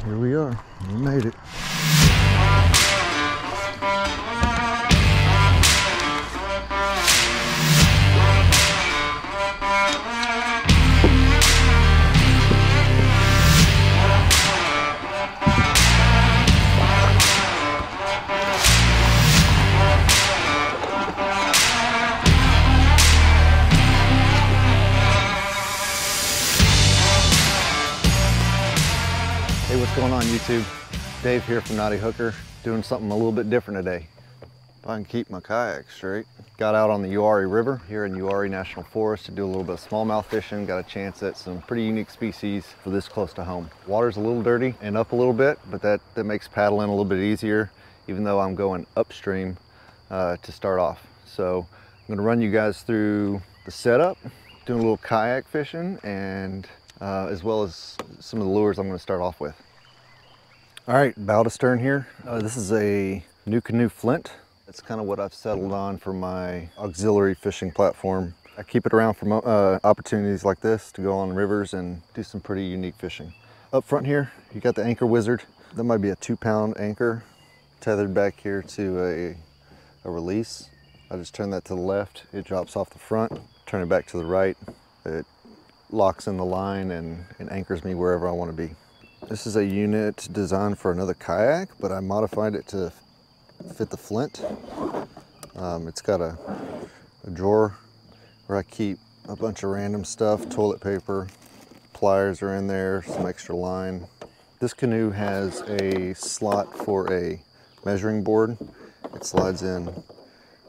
here we are. We made it. Hey, what's going on YouTube? Dave here from NAUTIHOOK'R, doing something a little bit different today. If I can keep my kayak straight. Got out on the Uwharrie River here in Uwharrie National Forest to do a little bit of smallmouth fishing. Got a chance at some pretty unique species for this close to home. Water's a little dirty and up a little bit, but that makes paddling a little bit easier, even though I'm going upstream to start off. So I'm gonna run you guys through the setup, doing a little kayak fishing, and as well as some of the lures I'm going to start off with. All right, bow to stern here. This is a NuCanoe Flint. That's kind of what I've settled on for my auxiliary fishing platform. I keep it around for opportunities like this to go on rivers and do some pretty unique fishing. Up front here, you got the anchor wizard. That might be a 2-pound anchor tethered back here to a release. I just turn that to the left. It drops off the front. Turn it back to the right. It locks in the line and anchors me wherever I want to be. This is a unit designed for another kayak, but I modified it to fit the Flint. It's got a drawer where I keep a bunch of random stuff, toilet paper, pliers are in there, some extra line. This canoe has a slot for a measuring board. It slides in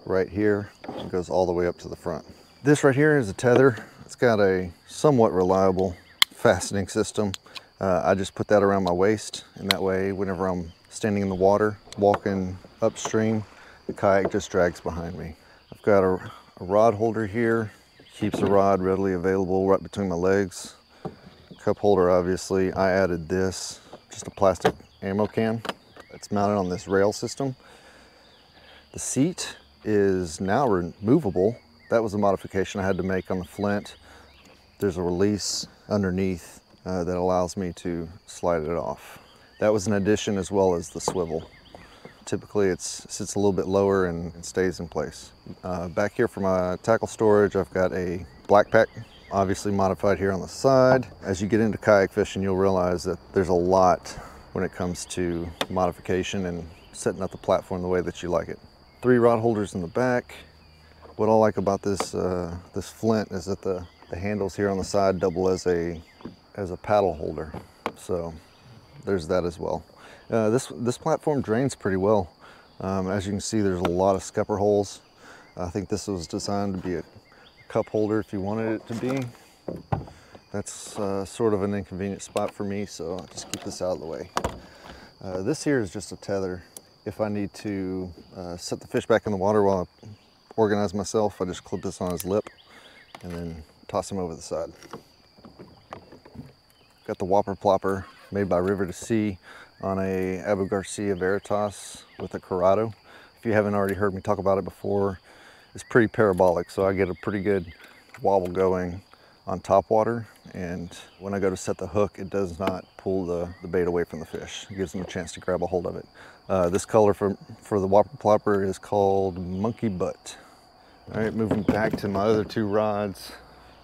right here and goes all the way up to the front. This right here is a tether. It's got a somewhat reliable fastening system. I just put that around my waist, and that way whenever I'm standing in the water, walking upstream, the kayak just drags behind me. I've got a rod holder here. Keeps the rod readily available right between my legs. Cup holder, obviously. I added this, just a plastic ammo can. It's mounted on this rail system. The seat is now removable. That was a modification I had to make on the Flint. There's a release underneath that allows me to slide it off. That was an addition, as well as the swivel. Typically it sits a little bit lower and stays in place. Back here for my tackle storage, I've got a black pack, obviously modified here on the side. As you get into kayak fishing, you'll realize that there's a lot when it comes to modification and setting up the platform the way that you like it. 3 rod holders in the back. What I like about this this Flint is that the handles here on the side double as a paddle holder, so there's that as well. This platform drains pretty well. As you can see, there's a lot of scupper holes. I think this was designed to be a cup holder if you wanted it to be. That's sort of an inconvenient spot for me, so I'll just keep this out of the way. This here is just a tether. If I need to set the fish back in the water while I organize myself, I just clip this on his lip and then toss him over the side. Got the Whopper Plopper made by River to Sea on a Abu Garcia Veritas with a Corrado. If you haven't already heard me talk about it before, it's pretty parabolic, so I get a pretty good wobble going on top water, and when I go to set the hook, it does not pull the bait away from the fish. It gives them a chance to grab a hold of it. This color for the Whopper Plopper is called Monkey Butt. All right, moving back to my other 2 rods.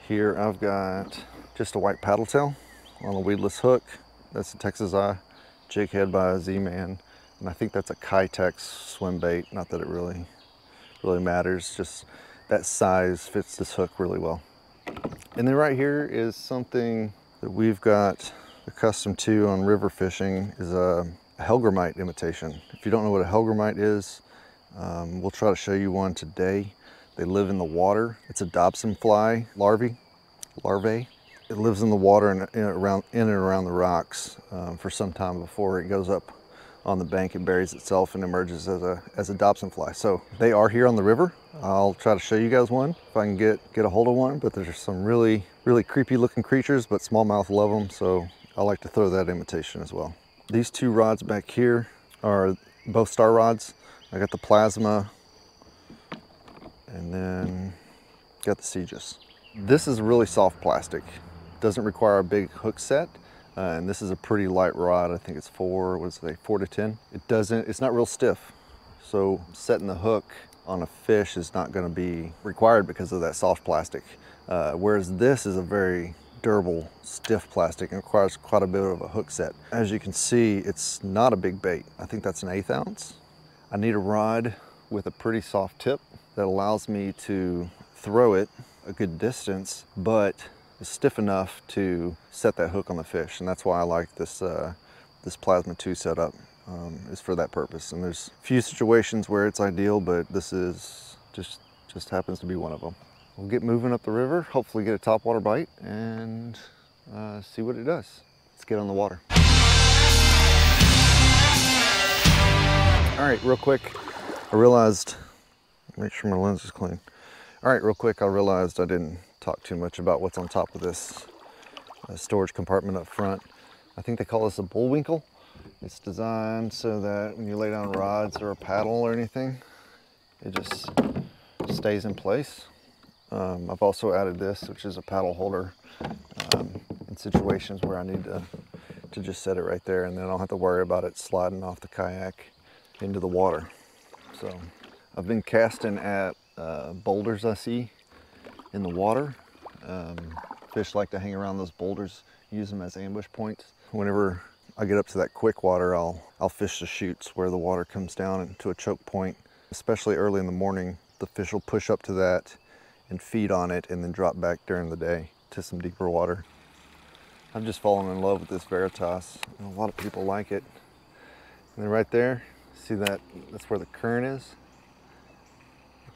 Here I've got just a white paddle tail on a weedless hook. That's a Texas Eye jig head by a Z-Man, and I think that's a Kitex swim bait. Not that it really matters, just that size fits this hook really well. And then right here is something that we've got accustomed to on river fishing, is a Hellgrammite imitation. If you don't know what a Hellgrammite is, we'll try to show you one today. They live in the water. It's a Dobson fly larvae. It lives in the water and in and around the rocks for some time before it goes up on the bank. It buries itself and emerges as a Dobson fly. So they are here on the river. I'll try to show you guys one if I can get a hold of one, but there's some really creepy looking creatures, but smallmouth love them, so I like to throw that imitation as well. These 2 rods back here are both star rods. I got the Plasma, and then got the Segis. This is really soft plastic. Doesn't require a big hook set. And this is a pretty light rod. I think it's 4 to 10. It's not real stiff. So setting the hook on a fish is not gonna be required because of that soft plastic. Whereas this is a very durable, stiff plastic and requires quite a bit of a hook set. As you can see, it's not a big bait. I think that's an 1/8 ounce. I need a rod with a pretty soft tip that allows me to throw it a good distance, but is stiff enough to set that hook on the fish. And that's why I like this this Plasma 2 setup, is for that purpose. And there's a few situations where it's ideal, but this is just happens to be one of them. We'll get moving up the river, hopefully get a topwater bite, and see what it does. Let's get on the water. All right, real quick, I realized, make sure my lens is clean. All right, real quick, I realized I didn't talk too much about what's on top of this storage compartment up front. I think they call this a bullwinkle. It's designed so that when you lay down rods or a paddle or anything, it just stays in place. I've also added this, which is a paddle holder, in situations where I need to just set it right there, and then I don't have to worry about it sliding off the kayak into the water. So I've been casting at boulders I see in the water. Fish like to hang around those boulders, use them as ambush points. Whenever I get up to that quick water, I'll fish the chutes where the water comes down into a choke point. Especially early in the morning, the fish will push up to that and feed on it and then drop back during the day to some deeper water. I've just fallen in love with this Veritas. A lot of people like it. And then right there, see that? That's where the current is.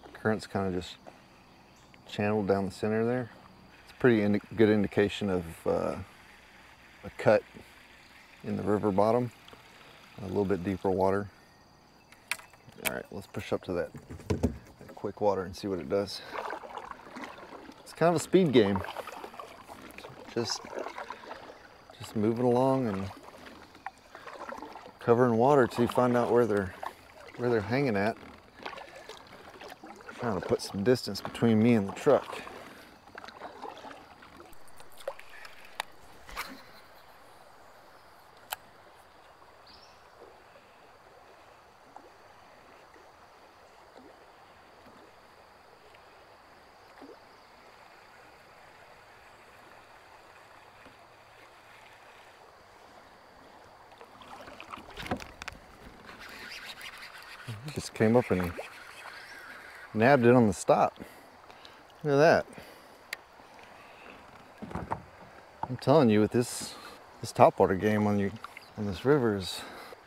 The current's kind of just channeled down the center there. It's a pretty good indication of a cut in the river bottom, a little bit deeper water. All right, let's push up to that quick water and see what it does. It's kind of a speed game. Just moving along and covering water till you find out where they're hanging at. Trying to put some distance between me and the truck. Just came up and nabbed it on the stop. Look at that. I'm telling you, with this topwater game on this river,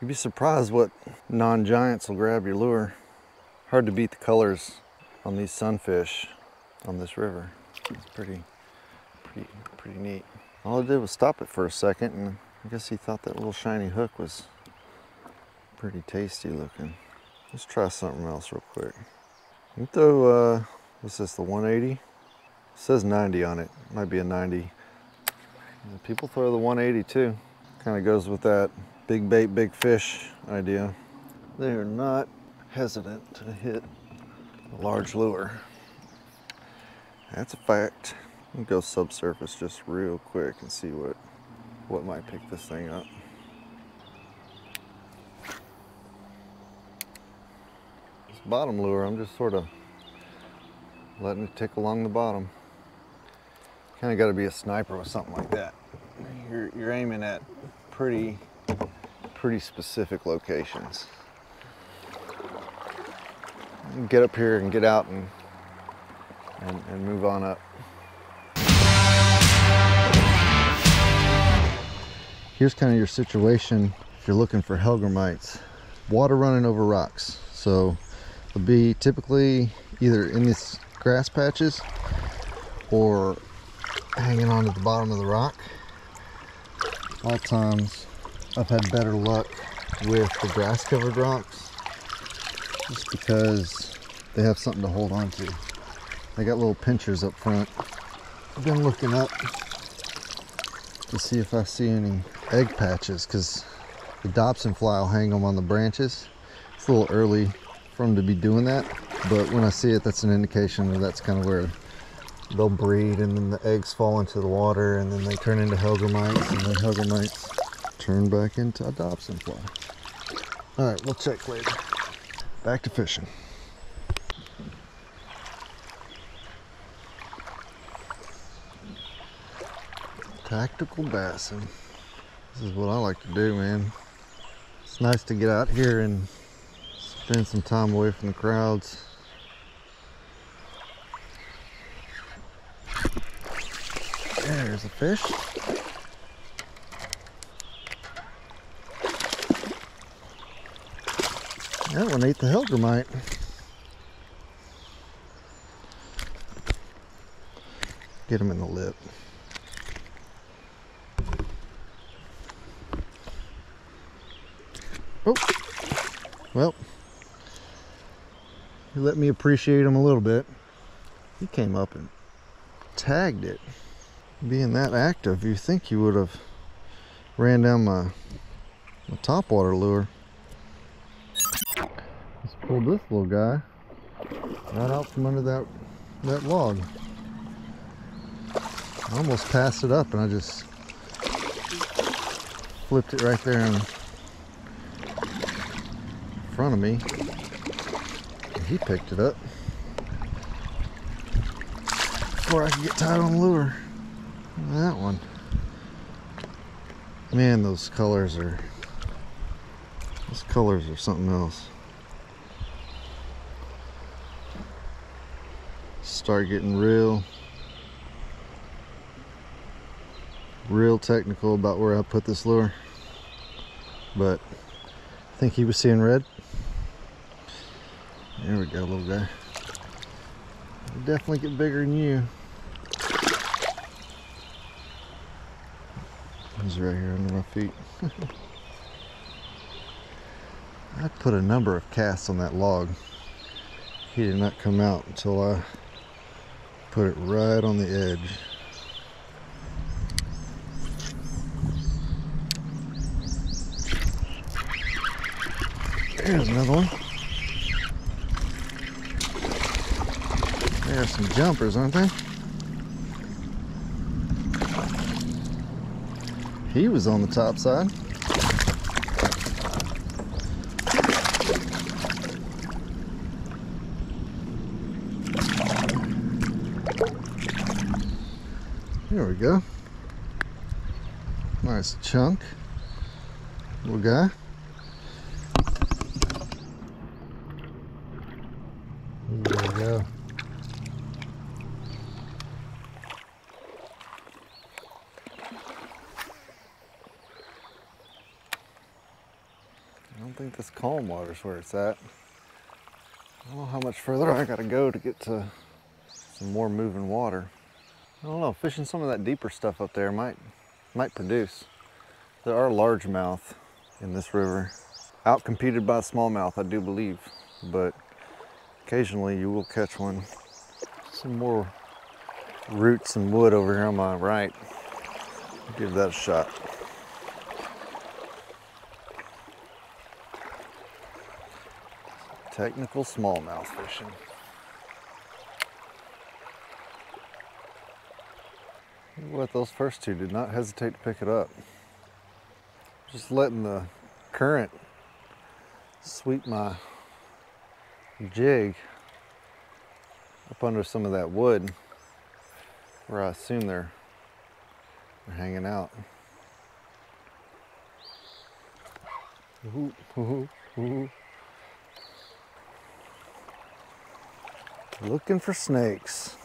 you'd be surprised what non-giants will grab your lure. Hard to beat the colors on these sunfish on this river. It's pretty neat. All I did was stop it for a second, and I guess he thought that little shiny hook was pretty tasty looking. Let's try something else real quick. You throw, what's this, the 180? It says 90 on it. Might be a 90. People throw the 180 too. Kind of goes with that big bait, big fish idea. They are not hesitant to hit a large lure. That's a fact. I'll go subsurface just real quick and see what might pick this thing up. Bottom lure, I'm just sort of letting it tick along the bottom. Kind of got to be a sniper with something like that. You're aiming at pretty specific locations. You can get up here and get out and move on up. Here's kind of your situation if you're looking for Hellgrammites. Water running over rocks. So they'll be typically either in these grass patches or hanging onto the bottom of the rock. A lot of times I've had better luck with the grass covered rocks just because they have something to hold on to. They got little pinchers up front. I've been looking up to see if I see any egg patches because the Dobson fly will hang them on the branches. It's a little early for them to be doing that, but when I see it, that's an indication that that's kind of where they'll breed and then the eggs fall into the water and then they turn into Hellgrammites and then Hellgrammites turn back into a Dobson fly. All right, we'll check later. Back to fishing. Tactical bassing. This is what I like to do, man. It's nice to get out here and spend some time away from the crowds. There's a fish. That one ate the Hellgrammite. Get him in the lip. Oh, well, he let me appreciate him a little bit. He came up and tagged it. Being that active, you think he would have ran down my topwater lure. Let's pull this little guy right out from under that log. I almost passed it up and I just flipped it right there in front of me. And he picked it up before I could get tied on the lure. That one. Man, those colors are something else. Start getting real technical about where I put this lure, but I think he was seeing red. There we go, little guy. I'll definitely get bigger than you. He's right here under my feet. I put a number of casts on that log. He did not come out until I put it right on the edge. There's another one. There's some jumpers, aren't they? He was on the top side. There we go. Nice chunk. Little guy. There we go. I don't think this calm water's where it's at. I don't know how much further I gotta go to get to some more moving water. I don't know, fishing some of that deeper stuff up there might produce. There are largemouth in this river. Outcompeted by smallmouth, I do believe, but occasionally you will catch one. Some more roots and wood over here on my right. I'll give that a shot. Technical smallmouth fishing. What, those first two did not hesitate to pick it up. Just letting the current sweep my jig up under some of that wood where I assume they're hanging out. Ooh, ooh, ooh. Looking for snakes.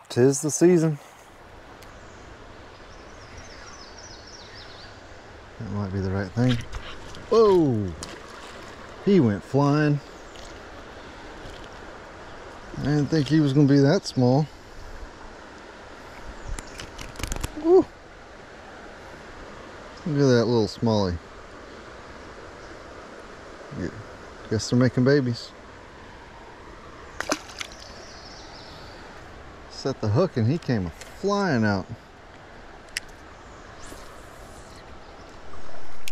'Tis the season. That might be the right thing. Whoa! He went flying. I didn't think he was going to be that small. Woo! Look at that little smallie. Guess they're making babies. Set the hook and he came flying out.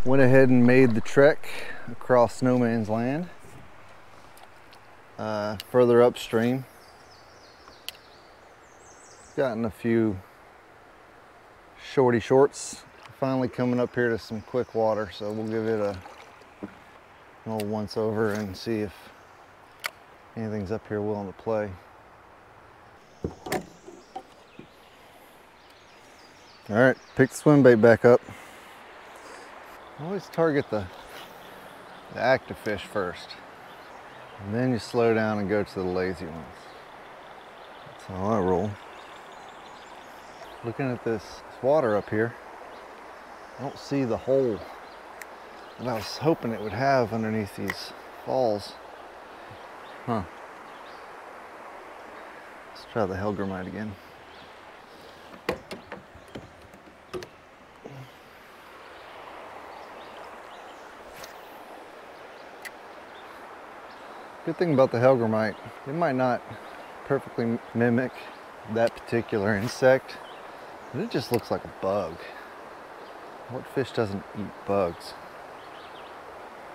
Went ahead and made the trek across no man's land, further upstream. Gotten a few shorty shorts. Finally coming up here to some quick water, so we'll give it an old once over and see if anything's up here willing to play. All right, pick the swim bait back up. Always target the active fish first, and then you slow down and go to the lazy ones. That's how I roll. Looking at this water up here, I don't see the hole that I was hoping it would have underneath these falls. Huh. Let's try the Hellgrammite again. Good thing about the Hellgrammite, it might not perfectly mimic that particular insect, but it just looks like a bug. What fish doesn't eat bugs?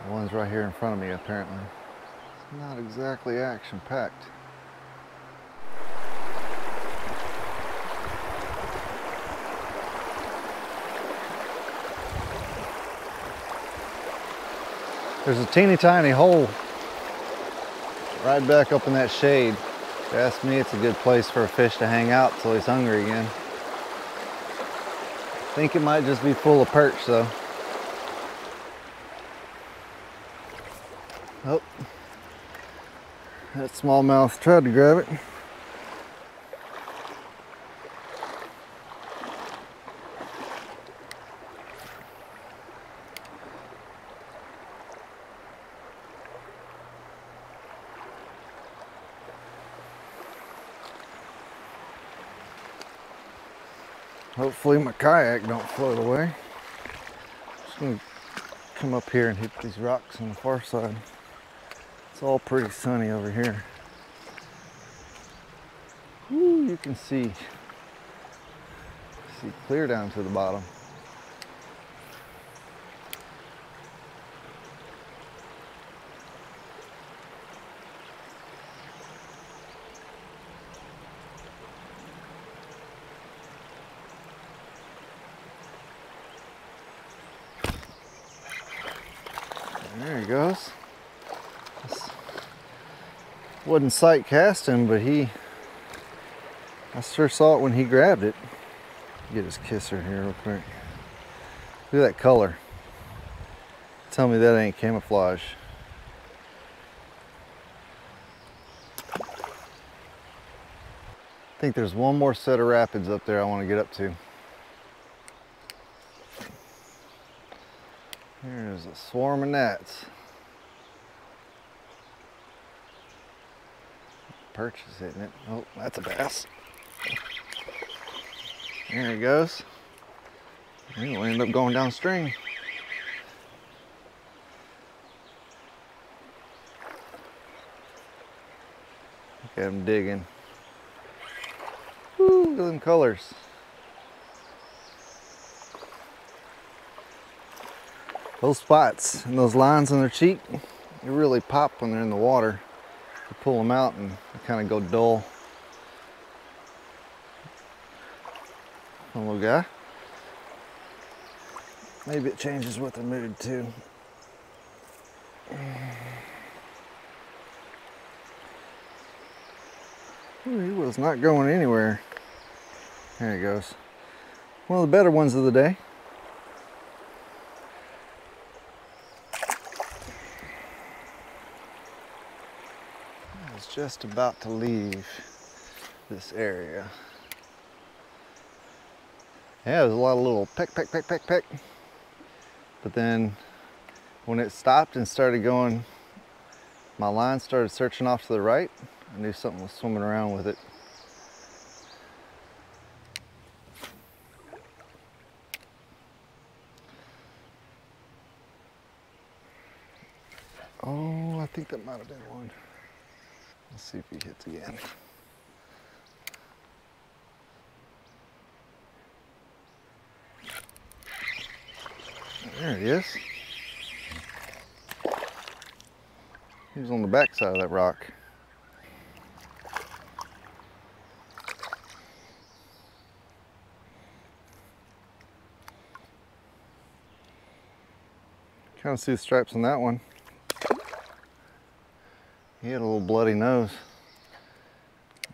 The one's right here in front of me, apparently. It's not exactly action-packed. There's a teeny tiny hole right back up in that shade. If you ask me, it's a good place for a fish to hang out till he's hungry again. I think it might just be full of perch though. Oh, that smallmouth tried to grab it. Hopefully my kayak don't float away. Just gonna come up here and hit these rocks on the far side. It's all pretty sunny over here. Ooh, you can see clear down to the bottom. There he goes. Wasn't sight casting, but I sure saw it when he grabbed it. Get his kisser here real quick. Look at that color. Tell me that ain't camouflage. I think there's one more set of rapids up there I want to get up to. Here's a swarm of gnats. Perch is hitting it. Oh, that's a bass. There he goes. He'll end up going downstream. Look at him digging. Woo, look at them colors. Those spots and those lines on their cheek, they really pop when they're in the water. You pull them out and they kind of go dull. Little guy. Maybe it changes with the mood too. Ooh, he was not going anywhere. There he goes. One of the better ones of the day. I was just about to leave this area. Yeah, there's a lot of little peck, peck, peck, peck, peck. But then when it stopped and started going, my line started searching off to the right. I knew something was swimming around with it. Oh, I think that might have been one. Let's see if he hits again. There he is. He was on the back side of that rock. Kind of see the stripes on that one. He had a little bloody nose.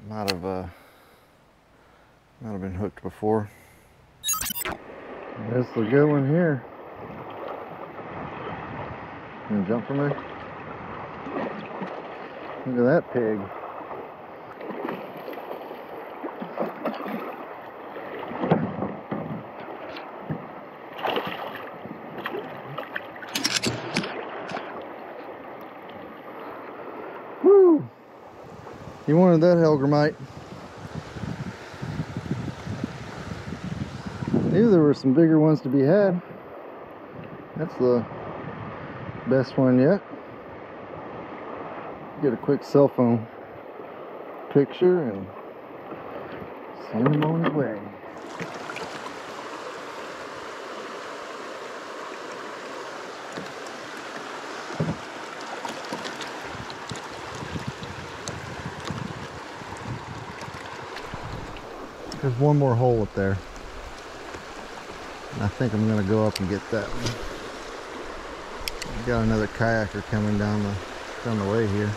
Might have been hooked before. That's the good one here. You gonna jump for me? Look at that pig. Woo! You wanted that Hellgrammite. Knew there were some bigger ones to be had. That's the best one yet. Get a quick cell phone picture and send him on his way. There's one more hole up there. I think I'm gonna go up and get that one. Got another kayaker coming down the way here.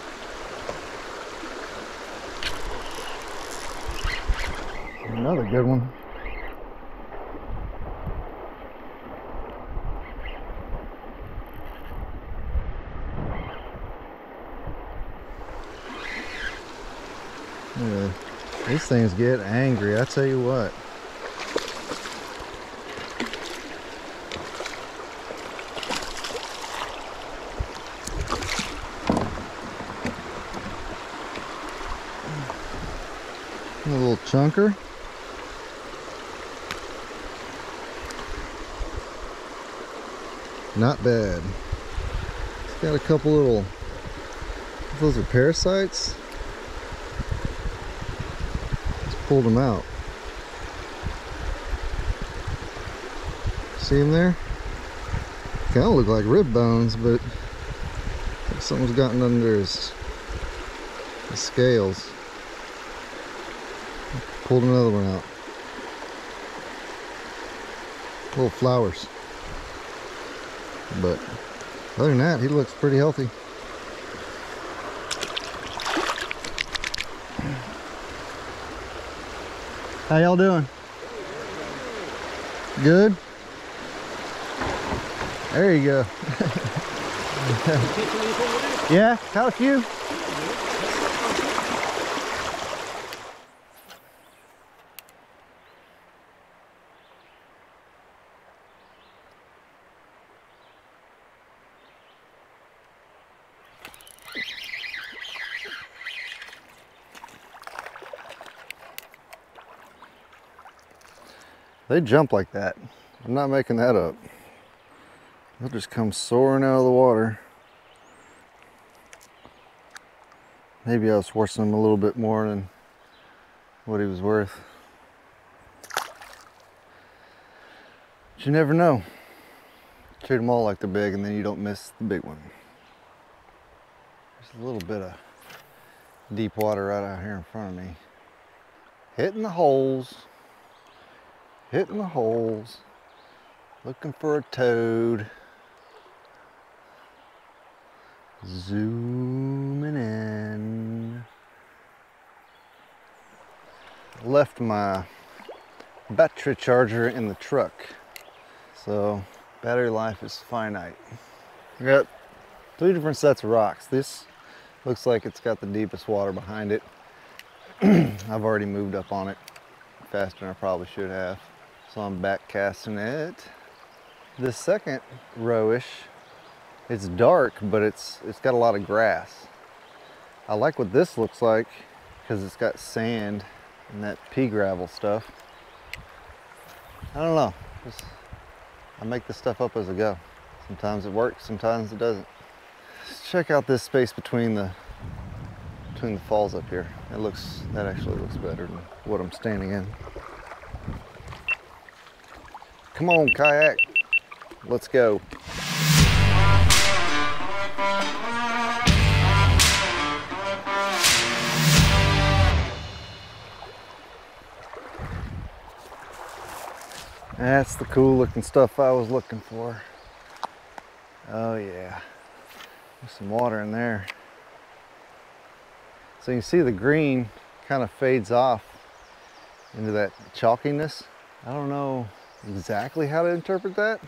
Another good one. Yeah, these things get angry, I tell you what. A little chunker. Not bad. It's got a couple little, those are parasites. Just pulled them out. See them there? Kind of look like rib bones, but something's gotten under his scales. Pulled another one out. Little flowers. But other than that, he looks pretty healthy. How y'all doing? Good? There you go. Yeah, caught a few. They jump like that. I'm not making that up. They'll just come soaring out of the water. Maybe I was forcing him a little bit more than what he was worth. But you never know. Treat them all like they're big and then you don't miss the big one. There's a little bit of deep water right out here in front of me. Hitting the holes. Hitting the holes. Looking for a toad. Zooming in. Left my battery charger in the truck, so battery life is finite. I got 3 different sets of rocks. This looks like it's got the deepest water behind it. I've already moved up on it faster than I probably should have, so I'm back casting it. This second rowish, it's dark, but it's got a lot of grass. I like what this looks like because it's got sand and that pea gravel stuff. I don't know. I make this stuff up as I go. Sometimes it works, sometimes it doesn't. Let's check out this space between the falls up here. That actually looks better than what I'm standing in. Come on, kayak. Let's go. That's the cool looking stuff I was looking for. Oh yeah, there's some water in there. So you can see the green kind of fades off into that chalkiness. I don't know exactly how to interpret that.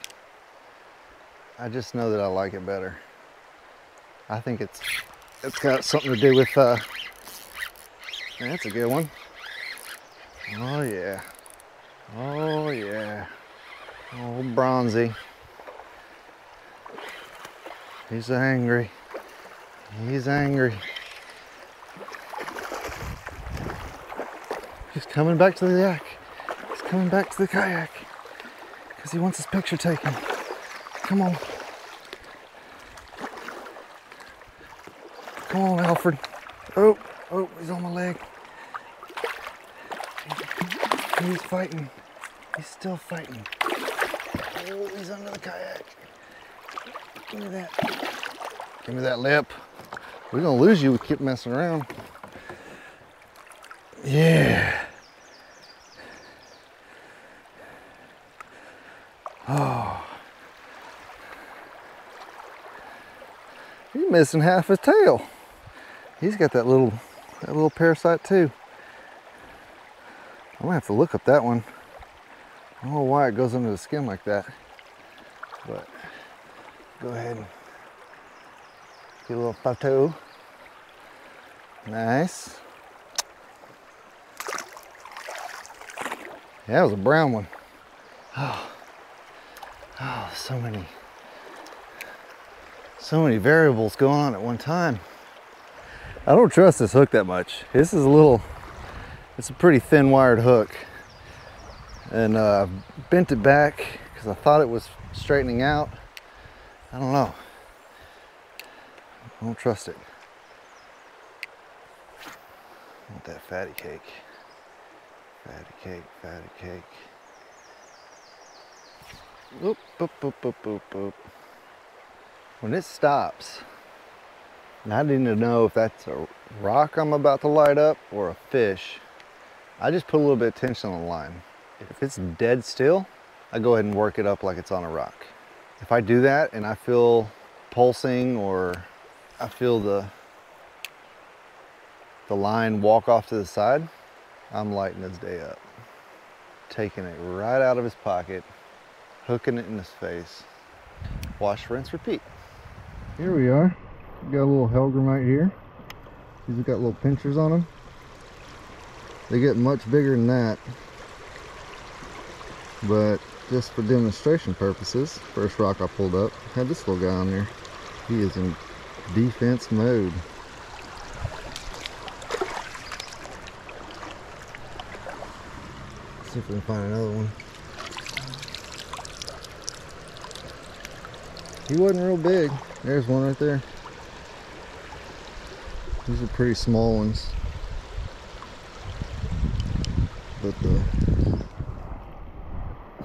I just know that I like it better. I think it's got something to do with, that's a good one. Oh yeah, oh yeah, oh Bronzy. He's angry, he's angry. He's coming back to the yak. He's coming back to the kayak because he wants his picture taken. Come on. Come on, Alfred. Oh, oh, he's on my leg. He's fighting. He's still fighting. Oh, he's under the kayak. Give me that. Give me that lip. We're gonna lose you if we keep messing around. Yeah. Oh. He's missing half his tail. He's got that little parasite too. I'm gonna have to look up that one. I don't know why it goes under the skin like that, but go ahead and get a little photo. Nice. Yeah, that was a brown one. Oh, so many variables going on at one time. I don't trust this hook that much. This is it's a pretty thin wired hook. And I bent it back because I thought it was straightening out. I don't know. I don't trust it. I want that fatty cake. Fatty cake, fatty cake. Oop, boop, boop, boop, boop, boop. When it stops, and I need to know if that's a rock I'm about to light up or a fish, I just put a little bit of tension on the line. If it's dead still, I go ahead and work it up like it's on a rock. If I do that and I feel pulsing or I feel the line walk off to the side, I'm lighting his day up. Taking it right out of his pocket, hooking it in his face. Wash, rinse, repeat. Here we are. We got a little Hellgrammite here. These have got little pinchers on them. They get much bigger than that. But just for demonstration purposes, first rock I pulled up, had this little guy on there. He is in defense mode. See if we can find another one. He wasn't real big. There's one right there. These are pretty small ones. But the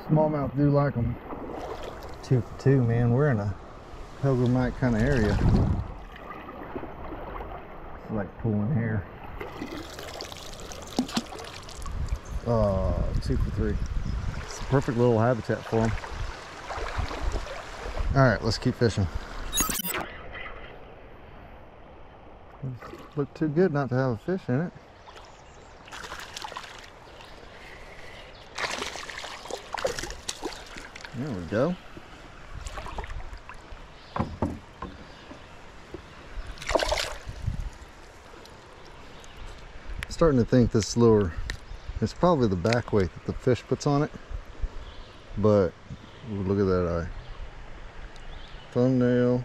smallmouth do like them. 2 for 2, man. We're in a Hellgrammite kind of area. It's like pulling hair. 2 for 3. It's a perfect little habitat for them. All right, let's keep fishing. Look too good not to have a fish in it. There we go. Starting to think this lure, it's probably the back weight that the fish puts on it, but ooh, look at that eye. Thumbnail.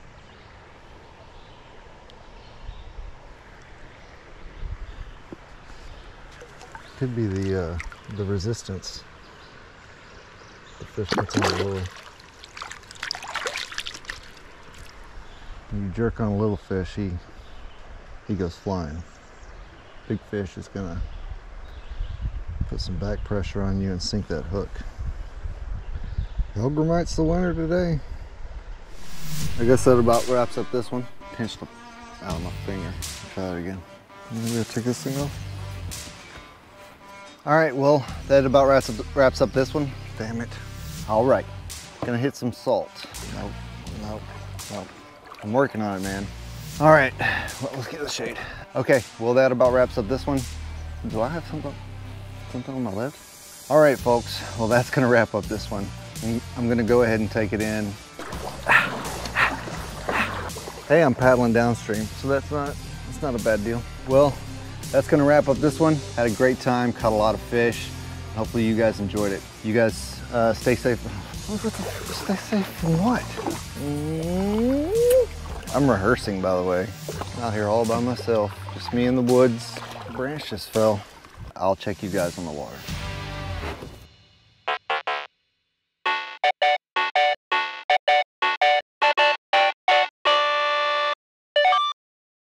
Could be the resistance the fish puts on the lure. When you jerk on a little fish, he goes flying. Big fish is gonna put some back pressure on you and sink that hook. Hellgrammite's the winner today. I guess that about wraps up this one. Pinched out of my finger. Try that again. Maybe I'll take this thing off. All right, well, that about wraps up this one. Damn it. All right, gonna hit some salt. Nope, nope. Well, I'm working on it, man. All right, well, let's get the shade. Okay, well, that about wraps up this one. Do I have something on my left? All right, folks, well, that's gonna wrap up this one. I'm gonna go ahead and take it in. Hey, I'm paddling downstream, so that's not a bad deal. Well, that's gonna wrap up this one. Had a great time, caught a lot of fish. Hopefully you guys enjoyed it. You guys stay safe. Stay safe from what? I'm rehearsing, by the way. I'm out here all by myself, just me in the woods. The branch just fell. I'll check you guys on the water.